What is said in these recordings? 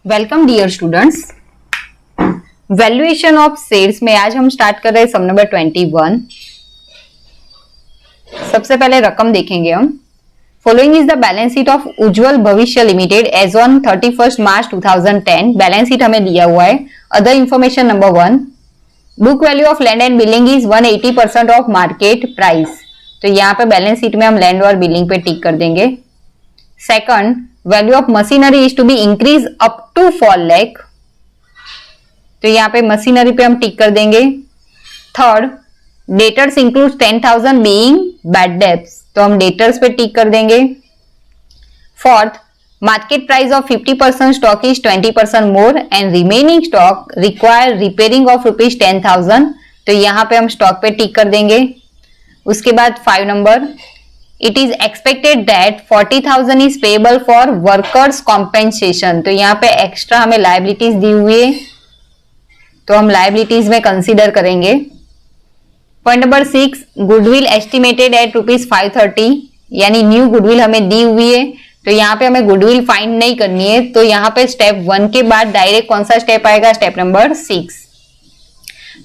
Welcome dear students. Valuation of shares में आज हम स्टार्ट कर रहे हैं सम नंबर 21। सबसे पहले रकम देखेंगे हम। Following is the balance sheet of Ujjwal Bhavishya limited as on 31 March 2010। Balance sheet हमें दिया हुआ है। Other information number 1, book value of land and building is 180% of market price. तो यहाँ पे बैलेंस शीट में हम लैंड और बिल्डिंग पे टिक कर देंगे। Second, value of machinery is to be increase up to 4 lakh. तो यहाँ पे मशीनरी पे हम टिक कर देंगे। Third, debtors include 10,000 being bad debts. तो हम डेटर्स पे टिक कर देंगे। Fourth, market price of 50% stock is 20% more and remaining stock require repairing of ₹10,000। तो यहाँ पे हम स्टॉक पे टिक कर देंगे। उसके बाद 5 number, it is expected that 40,000 is payable for workers compensation. तो यहाँ पे एक्स्ट्रा हमें लायबिलिटीज दी हुई है, तो हम लायबिलिटीज में कंसीडर करेंगे। Point number 6, goodwill estimated at ₹530, यानी न्यू गुडविल हमें दी हुई है। तो यहाँ पे हमें गुडविल फाइंड नहीं करनी है, तो यहाँ पे स्टेप 1 के बाद डायरेक्ट कौन सा स्टेप आएगा? Step number 6।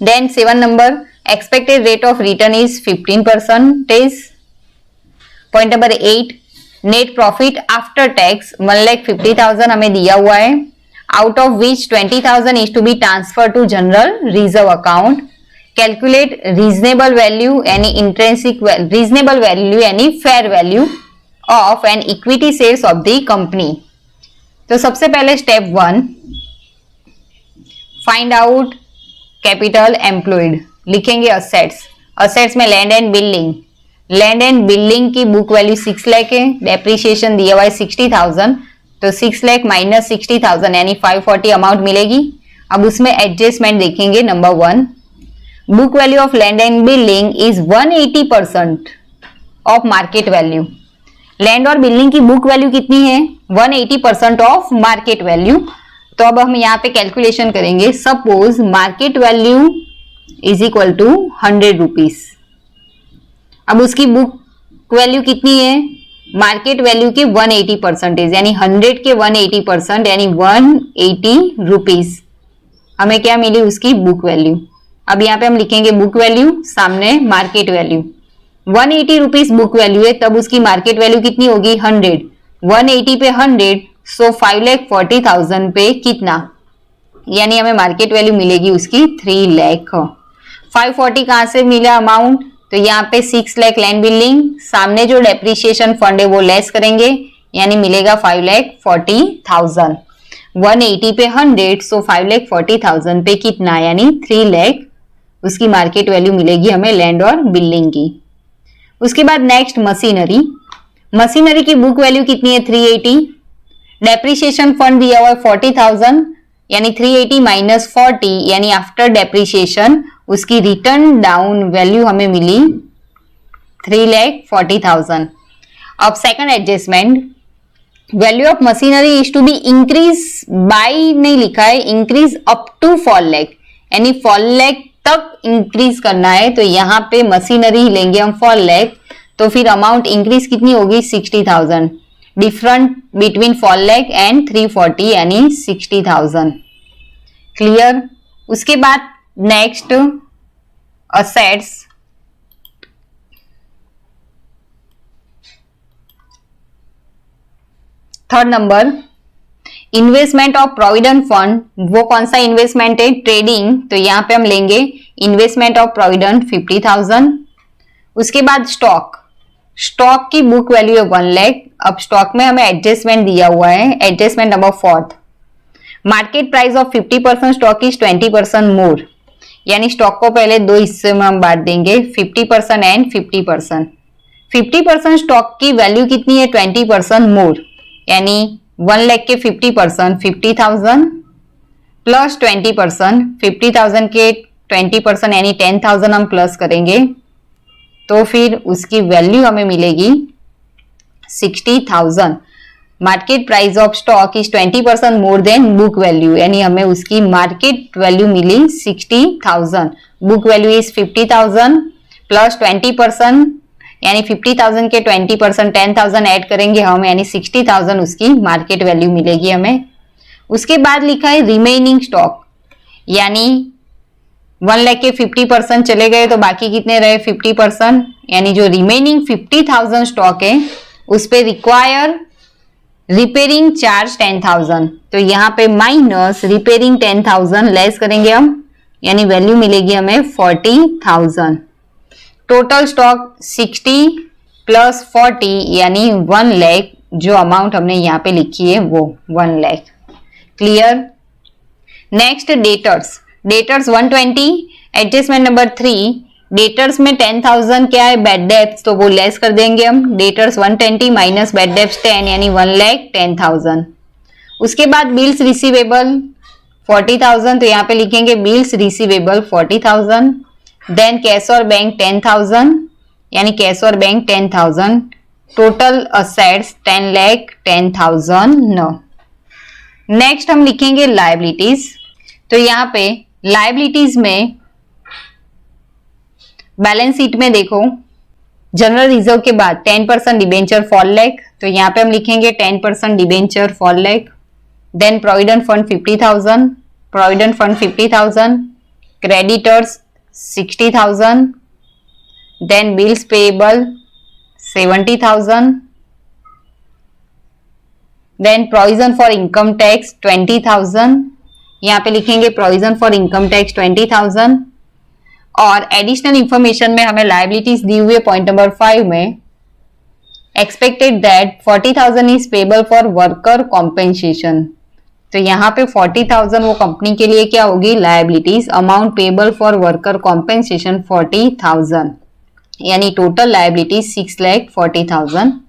Then 7 number, expected rate of return is 15%। Point number 8, net profit after tax 1,50,000 हमें दिया हुआ है, out of which 20,000 is to be transfer to general reserve account. Calculate reasonable value यानी intrinsic reasonable value यानी fair value of an equity shares of the company. तो सबसे पहले step 1, find out capital employed. लिखेंगे assets. Assets में land and building. Land and building की book value 6 lakh है, depreciation दिया हुआ है 60,000। तो 6 लाख माइनस 60,000 यानी 540 अमाउंट मिलेगी। अब उसमें एडजस्टमेंट देखेंगे। Number 1, book value of land and building is 180% of market value. Land और बिल्डिंग की बुक वैल्यू कितनी है? 180% ऑफ मार्केट वैल्यू। तो अब हम यहाँ पे कैलकुलेशन करेंगे। Suppose market value is equal to 100 rupees. अब उसकी बुक वैल्यू कितनी है? मार्केट वैल्यू के 180%, यानी 100 के 180% यानी 180 रुपीज हमें क्या मिली? उसकी बुक वैल्यू। अब यहाँ पे हम लिखेंगे बुक वैल्यू, सामने market value. 180 rupees book value है, तब उसकी मार्केट वैल्यू कितनी होगी? 100। 180 पे 100, सो 5,40,000 पे कितना? यानी हमें मार्केट वैल्यू मिलेगी उसकी 3 लाख। 540 कहां से मिला अमाउंट? तो यहाँ पे 6 लाख लैंड बिल्डिंग, सामने जो डेप्रिसिएशन फंड है वो लेस करेंगे, यानी मिलेगा 5,40,000। 180 पे 100, सो 5,40,000 पे कितना? यानी 3 लाख उसकी मार्केट वैल्यू मिलेगी हमें लैंड और बिल्डिंग की। उसके बाद नेक्स्ट मशीनरी। मशीनरी की बुक वैल्यू कितनी है? 380। डेप्रिसिएशन फंड दिया हुआ है 40,000, यानी 380 माइनस 40 यानी आफ्टर डेप्रिसिएशन उसकी रिटर्न डाउन वैल्यू हमें मिली 3,40,000। अब second adjustment, value of machinery is to be increase by नहीं लिखा है, इंक्रीज अप टू 4 लाख, यानी 4 लाख तक इंक्रीज करना है। तो यहाँ पे मशीनरी लेंगे हम 4 लाख, तो फिर अमाउंट इंक्रीज कितनी होगी? 60,000। डिफरेंट बिटवीन 4 लाख एंड 340 यानी 60,000। क्लियर? उसके बाद next assets. Third number, investment of provident fund. वो कौन सा इन्वेस्टमेंट है? ट्रेडिंग। तो यहाँ पे हम लेंगे इन्वेस्टमेंट ऑफ प्रोविडेंट 50,000। उसके बाद स्टॉक। स्टॉक की बुक वैल्यू है 1 लाख। अब स्टॉक में हमें एडजस्टमेंट दिया हुआ है। Adjustment number 4, market price of 50% stock is 20% मोर, यानी स्टॉक को पहले 2 हिस्से में हम बांट देंगे, 50% एंड 50%। 50% स्टॉक की वैल्यू कितनी है? 20% मोर, यानी 1 लाख के 50% 50,000 प्लस 20%, 50,000 के 20% यानी 10,000 हम प्लस करेंगे, तो फिर उसकी वैल्यू हमें मिलेगी 60,000। Market price of stock is 20% more than book value, यानी हमें उसकी मार्केट वैल्यू मिली 60,000। बुक वैल्यू इज 50,000 प्लस 20% यानी 50,000 के 20% 10,000 ऐड करेंगे हम, यानी 60,000 उसकी मार्केट वैल्यू मिलेगी हमें। उसके बाद लिखा है रिमेनिंग स्टॉक, यानी 1 लाख के 50% चले गए तो बाकी कितने रहे 50%, यानी जो रिमेनिंग 50,000 स्टॉक है उस पे रिक्वायर रिपेयरिंग चार्ज 10,000, तो यहाँ पे माइनस रिपेयरिंग 10,000 लेस करेंगे हम, यानी वैल्यू मिलेगी हमें 40,000। टोटल स्टॉक 60 प्लस 40 यानी 1 लाख, जो अमाउंट हमने यहाँ पे लिखी है वो 1 lakh. Clear. Next debtors, debtors 120, adjustment number 3, debtors में 10,000 क्या है बैड डेब्ट्स, तो वो लेस कर देंगे हम, डेटर्स 120 माइनस बैड डेब्ट्स 10 यानी 1,10,000। उसके बाद बिल्स रिसीवेबल 40,000, तो यहाँ पे लिखेंगे बिल्स रिसीवेबल 40,000। देन कैश और बैंक 10,000 यानी कैश और bank 10,000। Total assets 10,10,000 no. Next हम लिखेंगे लायबिलिटीज, तो यहाँ पे लायबिलिटीज में बैलेंस शीट में देखो जनरल रिजर्व के बाद 10% डिबेंचर फॉर लाख, तो यहाँ पे हम लिखेंगे 10% debenture four lakh. Then provident fund 50,000, provident fund 50,000, creditors 60,000, then bills payable 70,000, then provision for income tax 20,000, यहाँ पे लिखेंगे प्रोविजन फॉर इनकम टैक्स 20,000। और एडिशनल इंफॉर्मेशन में हमें लायबिलिटीज दी हुई है पॉइंट नंबर 5 में, expected that 40,000 is payable for worker compensation, तो यहाँ पे 40,000 वो कंपनी के लिए क्या होगी liabilities, amount payable for worker compensation 40,000, यानी टोटल लायबिलिटीज 6,40,000।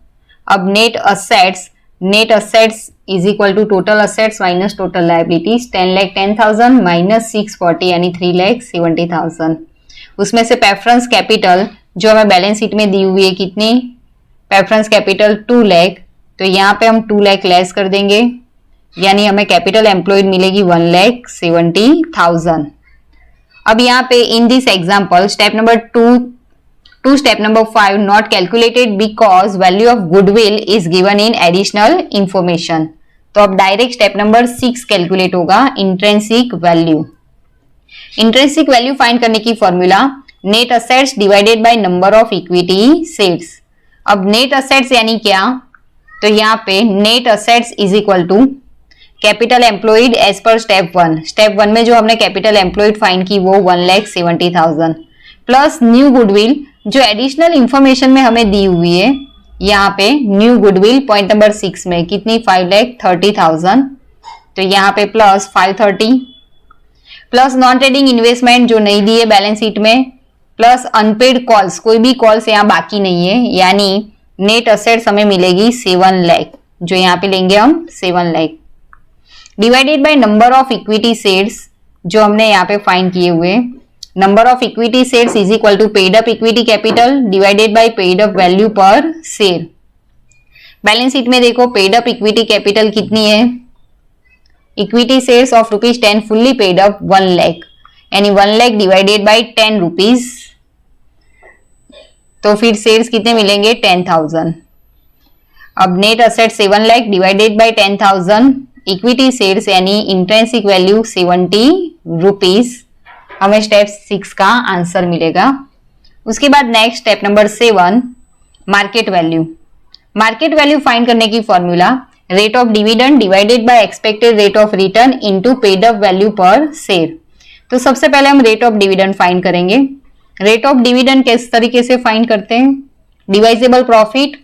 अब net assets, net assets is equal to total assets minus total liabilities, 10,10,000 minus 640 यानी 3,70,000। उसमें से प्रेफरेंस कैपिटल जो हमें बैलेंस शीट में दी हुई है कितनी, प्रेफरेंस कैपिटल 2 लाख, तो यहाँ पे हम 2 लाख लेस कर देंगे, यानी हमें कैपिटल एम्प्लॉयड मिलेगी 1,70,000। अब यहाँ पे in this example step number 2 to step number 5 not calculated because value of goodwill is given in additional information, तो अब डायरेक्ट स्टेप नंबर 6 कैलकुलेट होगा intrinsic value. Intrinsic value find करने की formula net assets divided by number of equity shares. अब net assets यानी क्या, तो यहाँ पे net assets is equal to capital employed as per step 1, step 1 में जो हमने कैपिटल एम्प्लॉयड फाइंड की वो 1,70,000 प्लस न्यू गुडविल जो एडिशनल इंफॉर्मेशन में हमें दी हुई है, यहाँ पे न्यू गुडविल पॉइंट नंबर 6 में कितनी 5,30,000, तो यहाँ पे plus 530 plus non trading investment जो नहीं दी है बैलेंस शीट में, प्लस अनपेड कॉल्स, कोई भी कॉल्स यहाँ बाकी नहीं है, यानी नेट असेट्स हमें मिलेगी 7 लाख, जो यहाँ पे लेंगे हम 7 lakh, divided by number of equity shares जो हमने यहाँ पे फाइंड किए हुए, number of equity shares is equal to paid up equity capital divided by paid up value per share. Balance sheet में देखो पेड अप इक्विटी कैपिटल कितनी है, equity shares of ₹10 fully paid up 1 lakh, यानी 1 lakh divided bye 10 rupees, तो फिर shares कितने मिलेंगे 10,000। अब net asset 7 lakh divided bye 10,000, equity shares यानी इंट्रिंसिक वैल्यू 70 रुपीज, हमें स्टेप 6 का आंसर मिलेगा। उसके बाद next step number 7 market value. Market value find करने की formula rate of dividend divided by expected rate of return into paid up value per share. तो सबसे पहले हम रेट ऑफ डिविडेंड फाइंड करेंगे। रेट ऑफ डिविडेंड किस तरीके से फाइंड करते हैं, divisible profit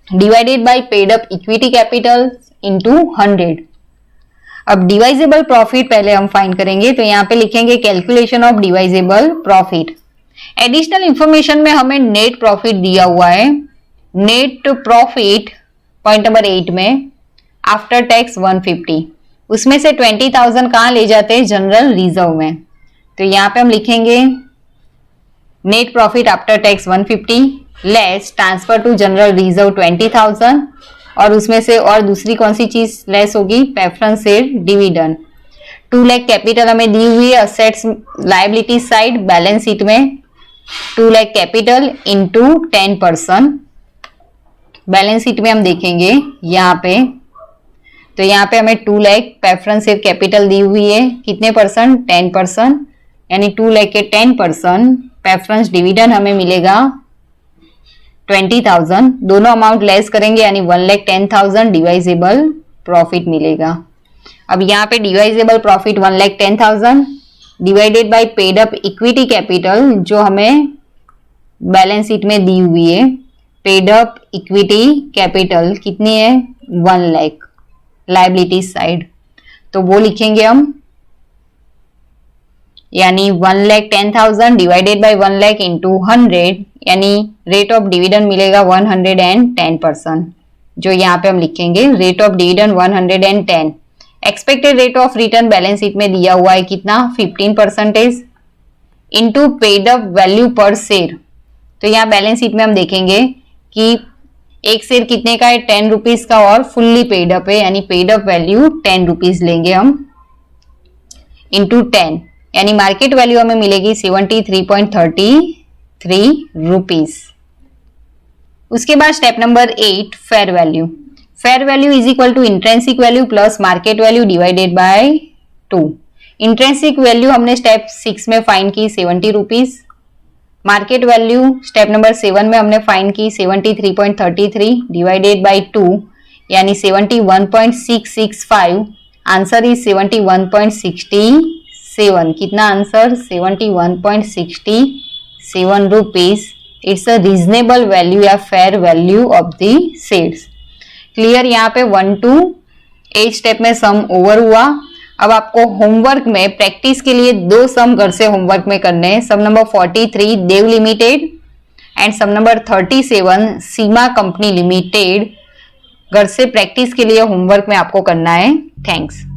divided by paid up equity capital into 100। अब डिवाइजेबल प्रॉफिट पहले हम फाइंड करेंगे, तो यहाँ पे लिखेंगे calculation of divisible profit. Additional information में हमें नेट प्रॉफिट दिया हुआ है, नेट प्रॉफिट पॉइंट नंबर 8 में आफ्टर टैक्स 150, उसमें से 20,000 कहाँ ले जाते हैं जनरल रिजर्व में, तो यहाँ पे हम लिखेंगे net profit after tax 150 less transfer to general reserve 20,000, और उसमें से और दूसरी कौन सी चीज लेस होगी, preference share dividend. 2 lakh capital हमें दी हुई है assets liability side balance sheet में, 2 lakh capital into 10%। Balance sheet में हम देखेंगे यहाँ पे तो यहाँ पे हमें 2 लाख प्रेफरेंस शेयर कैपिटल दी हुई है, कितने परसेंट, 10%, यानी 2 लाख के 10% प्रेफरेंस डिविडेंड हमें मिलेगा 20,000। दोनों अमाउंट लेस करेंगे यानी 1,10,000 डिवाइजेबल प्रॉफिट मिलेगा। अब यहाँ पे divisible profit 1,10,000 divided by paid up equity capital जो हमें बैलेंस शीट में दी हुई है। पेड अप इक्विटी कैपिटल कितनी है, 1 लाख लायबिलिटी साइड, तो वो लिखेंगे हम, यानी 1,10,000 डिवाइडेड बाय 1 लाख इंटू 100, यानी रेट ऑफ डिविडेंड मिलेगा 110%, जो यहाँ पे हम लिखेंगे rate of dividend 110। Expected rate of return balance sheet में दिया हुआ है कितना, 15% into paid up value per share. तो यहाँ बैलेंस शीट में हम देखेंगे कि एक शेयर कितने का है, 10 रुपीज का, और फुल्ली पेड अप है, यानी पेड अप वैल्यू 10 रुपीज लेंगे हम, इंटू 10, यानी मार्केट वैल्यू हमें मिलेगी 73.33 रुपीज। उसके बाद step number 8, fair value. Fair value is equal to intrinsic value plus market value divided by 2। Intrinsic value हमने स्टेप 6 में फाइंड की 70 rupees, market value step number 7 में हमने फाइंड की 73.33 डिवाइडेड बाय 2, यानी 71.665। Answer is 71.67। कितना answer, 71.67 rupees. It's a reasonable value या fair value of the shares. Clear, यहाँ पे 1 to 8 स्टेप में सम ओवर हुआ। अब आपको होमवर्क में प्रैक्टिस के लिए 2 सम घर से होमवर्क में करने हैं। Sum number 43 Dev limited and sum number 37 Seema company limited घर से प्रैक्टिस के लिए होमवर्क में आपको करना है। थैंक्स।